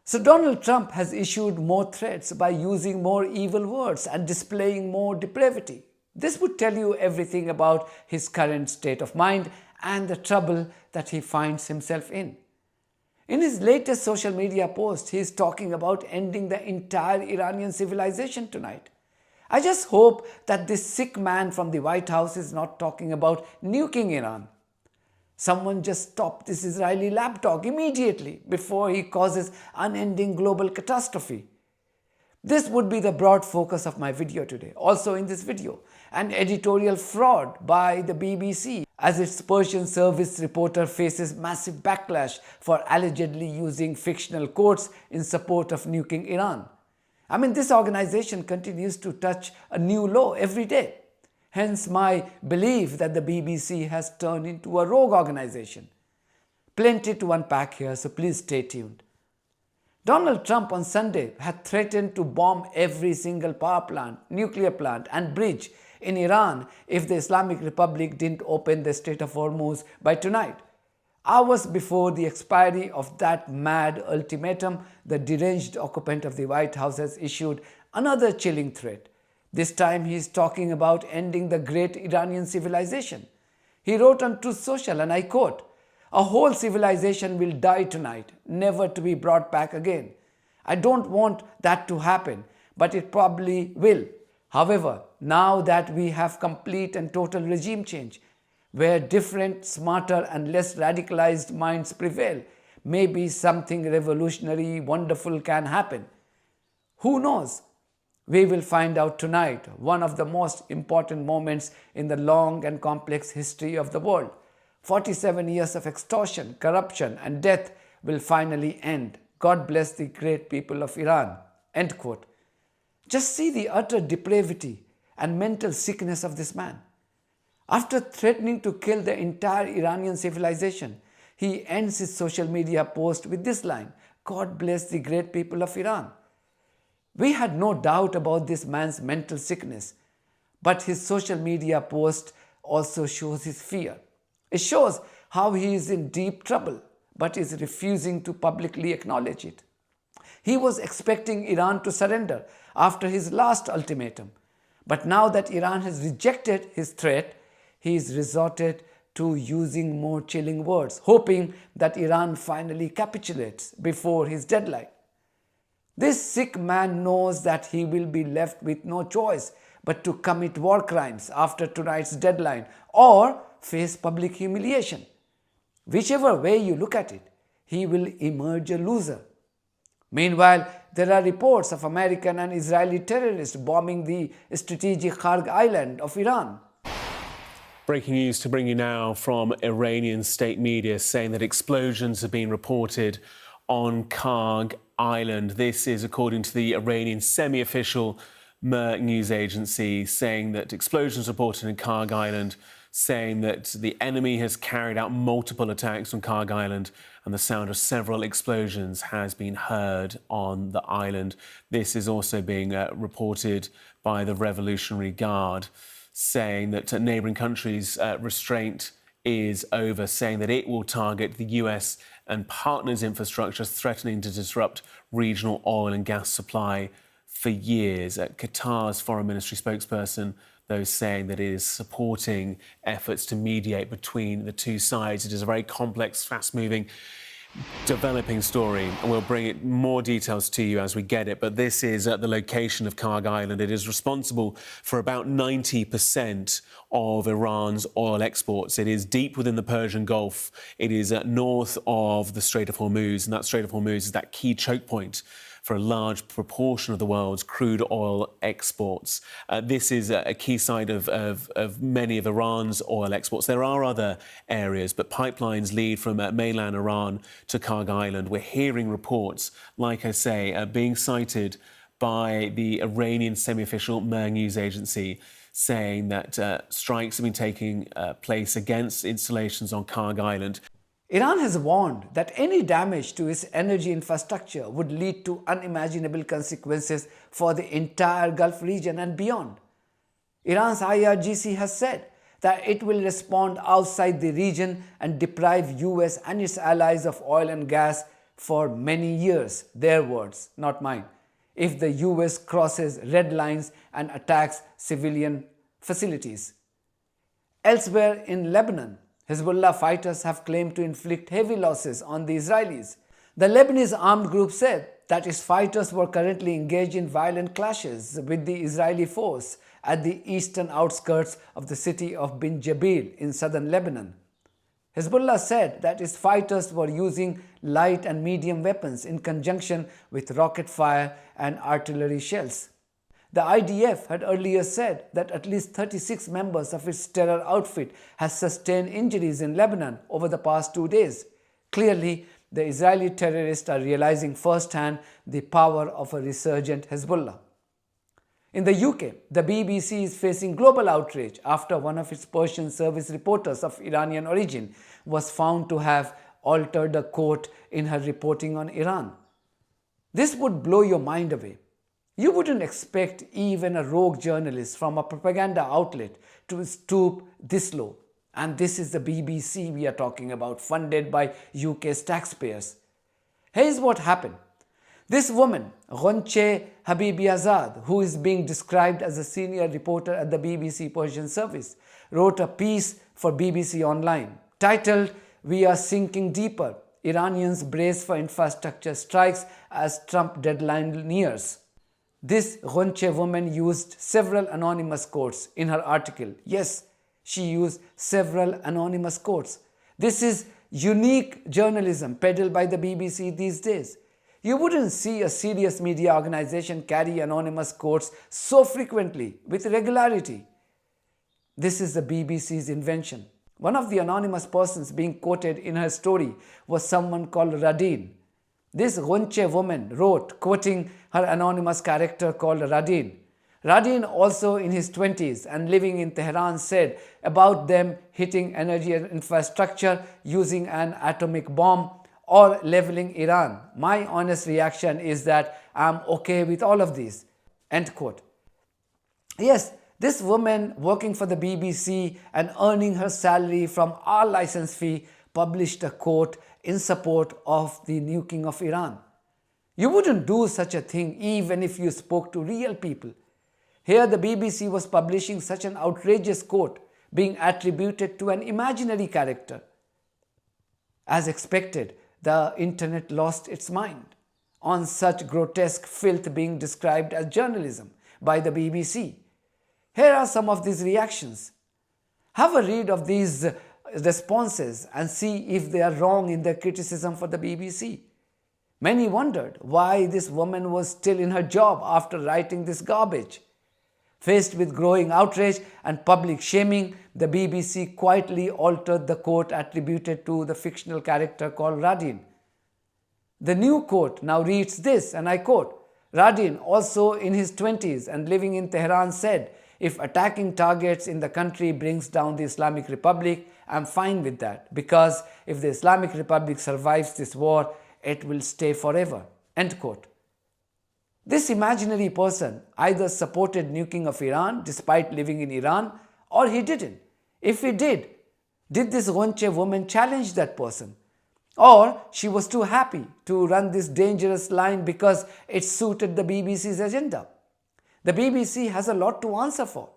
So Donald Trump has issued more threats by using more evil words and displaying more depravity. This would tell you everything about his current state of mind and the trouble that he finds himself in. In his latest social media post, he is talking about ending the entire Iranian civilization tonight. I just hope that this sick man from the White House is not talking about nuking Iran. Someone just stop this Israeli lapdog immediately before he causes unending global catastrophe. This would be the broad focus of my video today. Also in this video, an editorial fraud by the BBC as its Persian service reporter faces massive backlash for allegedly using fictional quotes in support of nuking Iran. I mean, this organization continues to touch a new law every day. Hence my belief that the BBC has turned into a rogue organization. Plenty to unpack here, so please stay tuned. Donald Trump on Sunday had threatened to bomb every single power plant, nuclear plant and bridge in Iran if the Islamic Republic didn't open the Strait of Hormuz by tonight. Hours before the expiry of that mad ultimatum, the deranged occupant of the White House has issued another chilling threat. This time he is talking about ending the great Iranian civilization. He wrote on Truth Social, and I quote, "A whole civilization will die tonight, never to be brought back again. I don't want that to happen, but it probably will. However, now that we have complete and total regime change, where different, smarter and less radicalized minds prevail, maybe something revolutionary, wonderful can happen. Who knows? We will find out tonight, one of the most important moments in the long and complex history of the world. 47 years of extortion, corruption and death will finally end. God bless the great people of Iran." End quote. Just see the utter depravity and mental sickness of this man. After threatening to kill the entire Iranian civilization, he ends his social media post with this line, "God bless the great people of Iran." We had no doubt about this man's mental sickness, but his social media post also shows his fear. It shows how he is in deep trouble, but is refusing to publicly acknowledge it. He was expecting Iran to surrender after his last ultimatum, but now that Iran has rejected his threat, he is resorted to using more chilling words, hoping that Iran finally capitulates before his deadline. This sick man knows that he will be left with no choice but to commit war crimes after tonight's deadline or face public humiliation. Whichever way you look at it, he will emerge a loser. Meanwhile, there are reports of American and Israeli terrorists bombing the strategic Kharg island of Iran. Breaking news to bring you now from Iranian state media saying that explosions have been reported on Kharg Island. This is according to the Iranian semi-official Mer news agency, saying that explosions reported in Kharg Island, saying that the enemy has carried out multiple attacks on Kharg Island and the sound of several explosions has been heard on the island. This is also being reported by the Revolutionary Guard, saying that neighbouring countries' restraint is over, saying that it will target the US and partners' infrastructure, threatening to disrupt regional oil and gas supply for years. Qatar's foreign ministry spokesperson, though, saying that it is supporting efforts to mediate between the two sides. It is a very complex, fast-moving, developing story, and we'll bring it more details to you as we get it. But this is at the location of Kharg Island. It is responsible for about 90% of Iran's oil exports. It is deep within the Persian Gulf. It is north of the Strait of Hormuz, and that Strait of Hormuz is that key choke point for a large proportion of the world's crude oil exports. This is a key site of many of Iran's oil exports. There are other areas, but pipelines lead from mainland Iran to Kharg Island. We're hearing reports, like I say, being cited by the Iranian semi-official Mer news agency, saying that strikes have been taking place against installations on Kharg Island. Iran has warned that any damage to its energy infrastructure would lead to unimaginable consequences for the entire Gulf region and beyond. Iran's IRGC has said that it will respond outside the region and deprive US and its allies of oil and gas for many years, their words, not mine, if the US crosses red lines and attacks civilian facilities. Elsewhere in Lebanon, Hezbollah fighters have claimed to inflict heavy losses on the Israelis. The Lebanese armed group said that its fighters were currently engaged in violent clashes with the Israeli force at the eastern outskirts of the city of Bin Jabil in southern Lebanon. Hezbollah said that its fighters were using light and medium weapons in conjunction with rocket fire and artillery shells. The IDF had earlier said that at least 36 members of its terror outfit has sustained injuries in Lebanon over the past 2 days. Clearly, the Israeli terrorists are realizing firsthand the power of a resurgent Hezbollah. In the UK, the BBC is facing global outrage after one of its Persian service reporters of Iranian origin was found to have altered a quote in her reporting on Iran. This would blow your mind away. You wouldn't expect even a rogue journalist from a propaganda outlet to stoop this low. And this is the BBC we are talking about, funded by UK's taxpayers. Here's what happened. This woman, Ghonche Habibi-Azad, who is being described as a senior reporter at the BBC Persian service, wrote a piece for BBC Online titled, "We are sinking deeper. Iranians brace for infrastructure strikes as Trump deadline nears." This Ghonche woman used several anonymous quotes in her article. Yes, she used several anonymous quotes. This is unique journalism peddled by the BBC these days. You wouldn't see a serious media organization carry anonymous quotes so frequently, with regularity. This is the BBC's invention. One of the anonymous persons being quoted in her story was someone called Radin. This Ghonche woman wrote, quoting her anonymous character called Radin. Radin, also in his 20s and living in Tehran, said about them hitting energy infrastructure using an atomic bomb or leveling Iran. My honest reaction is that I'm okay with all of these. End quote. Yes, this woman working for the BBC and earning her salary from our license fee published a quote in support of the nuking of Iran. You wouldn't do such a thing even if you spoke to real people. Here the BBC was publishing such an outrageous quote being attributed to an imaginary character. As expected, the internet lost its mind on such grotesque filth being described as journalism by the BBC. Here are some of these reactions. Have a read of these responses and see if they are wrong in their criticism for the BBC. Many wondered why this woman was still in her job after writing this garbage. Faced with growing outrage and public shaming, the BBC quietly altered the quote attributed to the fictional character called Radin. The new quote now reads this, and I quote, "Radin, also in his 20s and living in Tehran, said, 'If attacking targets in the country brings down the Islamic Republic, I'm fine with that, because if the Islamic Republic survives this war, it will stay forever.'" End quote. This imaginary person either supported nuking of Iran despite living in Iran, or he didn't. If he did this Ghonche woman challenge that person? Or she was too happy to run this dangerous line because it suited the BBC's agenda? The BBC has a lot to answer for.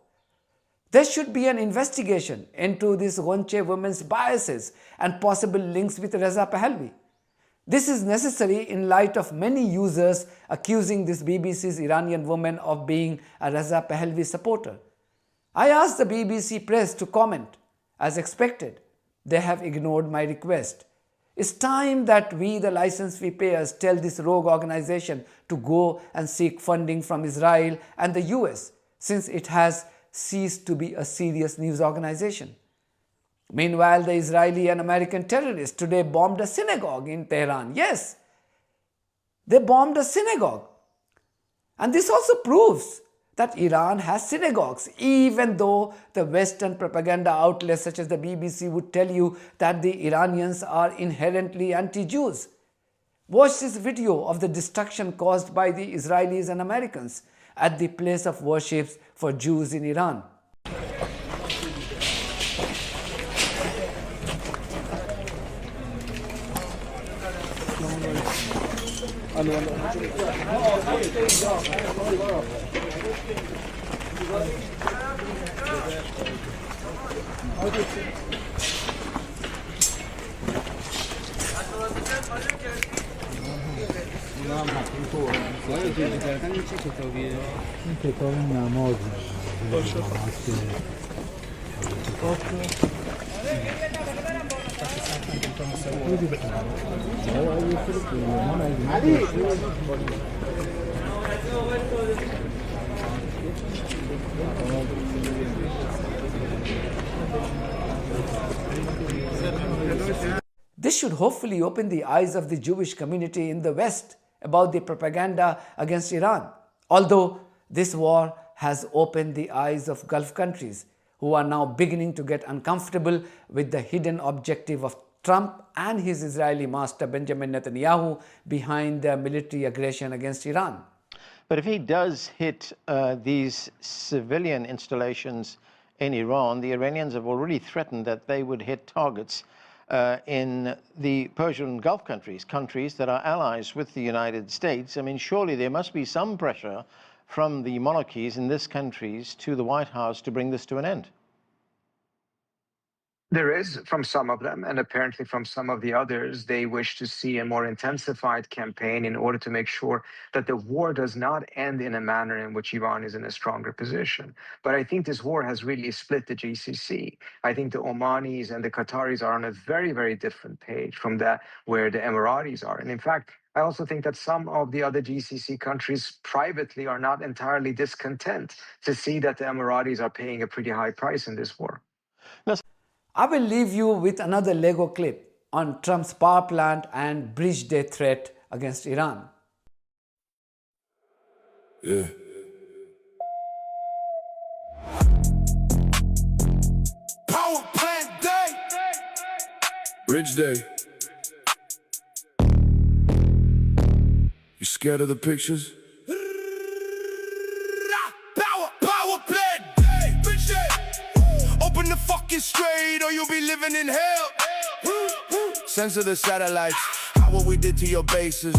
There should be an investigation into this Ghonche woman's biases and possible links with Reza Pahlavi. This is necessary in light of many users accusing this BBC's Iranian woman of being a Reza Pahlavi supporter. I asked the BBC press to comment. As expected, they have ignored my request. It's time that we, the license fee payers, tell this rogue organization to go and seek funding from Israel and the US, since it has ceased to be a serious news organization. Meanwhile, the Israeli and American terrorists today bombed a synagogue in Tehran. Yes, they bombed a synagogue. And this also proves that Iran has synagogues, even though the Western propaganda outlets such as the BBC would tell you that the Iranians are inherently anti-Jews. Watch this video of the destruction caused by the Israelis and Americans at the place of worship for Jews in Iran. This should hopefully open the eyes of the Jewish community in the West about the propaganda against Iran. Although this war has opened the eyes of Gulf countries who are now beginning to get uncomfortable with the hidden objective of Trump and his Israeli master Benjamin Netanyahu behind their military aggression against Iran. But if he does hit these civilian installations in Iran, the Iranians have already threatened that they would hit targets in the Persian Gulf countries, countries that are allies with the United States. I mean, surely there must be some pressure from the monarchies in these countries to the White House to bring this to an end. There is from some of them, and apparently from some of the others. They wish to see a more intensified campaign in order to make sure that the war does not end in a manner in which Iran is in a stronger position. But I think this war has really split the GCC. I think the Omanis and the Qataris are on a very, very different page from where the Emiratis are. And in fact, I also think that some of the other GCC countries privately are not entirely discontent to see that the Emiratis are paying a pretty high price in this war. I will leave you with another Lego clip on Trump's power plant and bridge day threat against Iran. Yeah. Power plant day. Bridge day. You scared of the pictures? Power plant day. Bridge day. Open the fucking strait or you'll be living in hell. Censor the satellites. How what we did to your bases.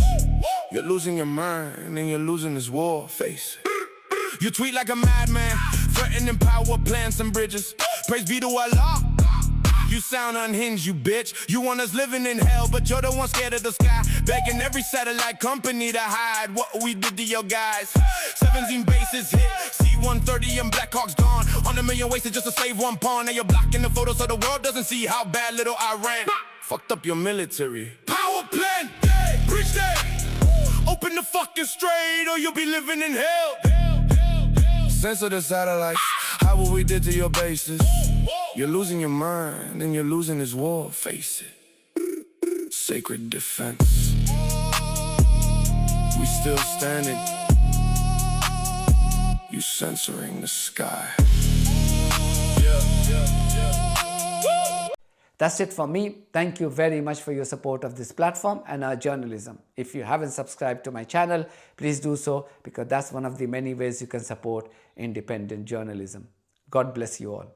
You're losing your mind and you're losing this war. Face it. You tweet like a madman, threatening power plants and bridges. Praise be to Allah. You sound unhinged, you bitch. You want us living in hell, but you're the one scared of the sky. Begging every satellite company to hide what we did to your guys. 17 bases hit, C-130 and Black Hawk's gone. 100 million wasted just to save one pawn. Now you're blocking the photo so the world doesn't see how bad little Iran fucked up your military. Power plant, bridge day. Open the fucking strait or you'll be living in hell. Censor the satellites, how what we did to your bases. You're losing your mind and you're losing this war. Face it. Sacred defense. We still standing. You censoring the sky. That's it for me. Thank you very much for your support of this platform and our journalism. If you haven't subscribed to my channel, please do so, because that's one of the many ways you can support independent journalism. God bless you all.